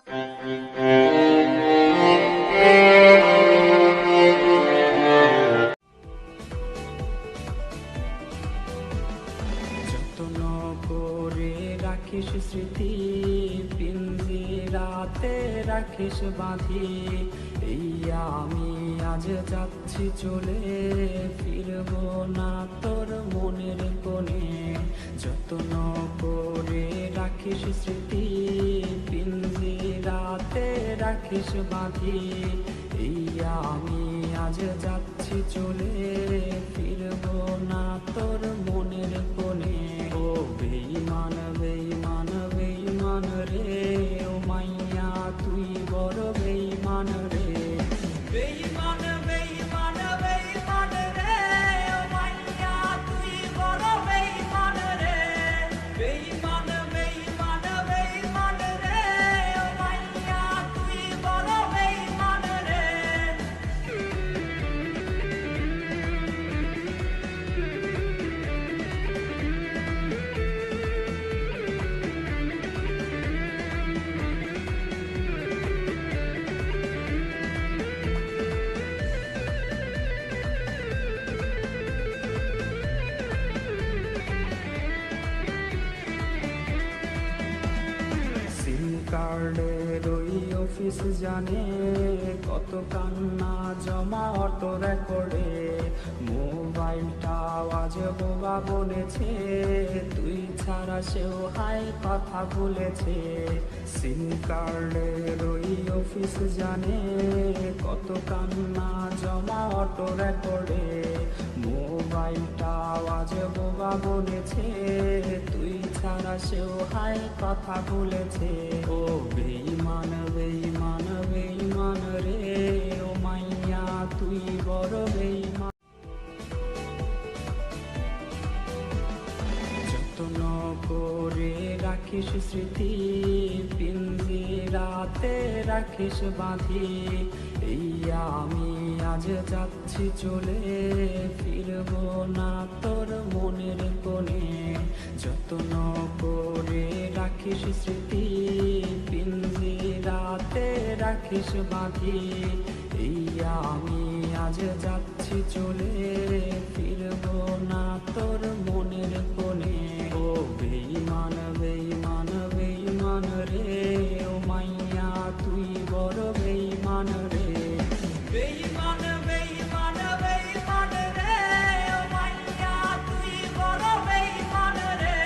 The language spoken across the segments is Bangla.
যত্ন করে রাখিস স্মৃতি, পিঞ্জিরাতে রাখিস বাঁধি। এই আমি আজ যাচ্ছি চলে, ফিরবো না তোর মনের কোণে। যত্ন করে রাখিস স্মৃতি, পিঞ্জিরাতে রাখিস বাঁধি। এই আমি আজ যাচ্ছি চলে, ফিরবো না তোর মনের কোণে। ও বেঈমান বেঈমান বেঈমান রে, ও মাইয়া তুই বড় বেঈমান রে। বেঈমান বেঈমান বেঈমান রে, ও মাইয়া তুই বড় বেঈমান রে। বেঈমান বেঈমান বেঈমান রে, ও মাইয়া তুই বড় বেঈমান রে। সিম কার্ডের ওই অফিস জানে, কত কান্না জমা অটো রেকর্ডে। মোবাইলটা আওয়াজ বোবা বলেছে, তুই ছাড়া সেও হাই কথা বলেছে। সিম কার্ডের ওই অফিস জানে, কত কান্না জমা অটো রেকর্ডে। মোবাইলটা আওয়াজ বোবা বলেছে, তুই ছাড়া সেও হাই কথা বলেছে। ও বেঈমান বেঈমান বেঈমান রে, ও মাইয়া তুই বড় বেঈমান। যত্ন করে রাখিস স্মৃতি, পিঞ্জিরাতে রাখিস বাঁধি। এই আমি আজ যাচ্ছি চলে, ফিরবো না তোর মনের কোণে। যত্ন করে রাখিস স্মৃতি, পিঞ্জিরাতে রাখিস বাঁধি। এই আমি আজ যাচ্ছি চলে, ফিরবো না তোর মনের কোণে। ও বেঈমান বেঈমান বেঈমান রে, ও মাইয়া তুই বড় বেঈমান রে। বেঈমান বেঈমান বেঈমান রে, ও মাইয়া তুই বড় বেঈমান রে।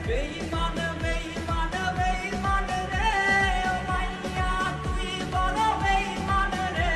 বেঈমান বেঈমান বেঈমান রে, ও মাইয়া তুই বড় বেঈমান রে।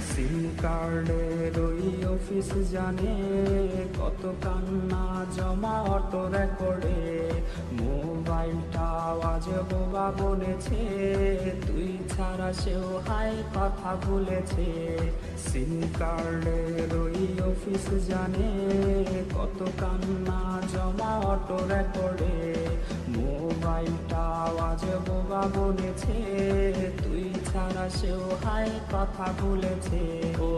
সিম কার্ডের ওই অফিস জানে, কত কান্না জমা অটো রেকর্ডে। মোবাইলটা আওয়াজ বোবা বলেছে, তুই ছাড়া সেও হাই কথা বলেছে। সিম কার্ডের ওই অফিস জানে, কত কান্না জমা অটো রেকর্ডে। মোবাইলটা আওয়াজ বোবা বলেছে, তুই ছাড়া সেও হাই কথা বলেছে। ও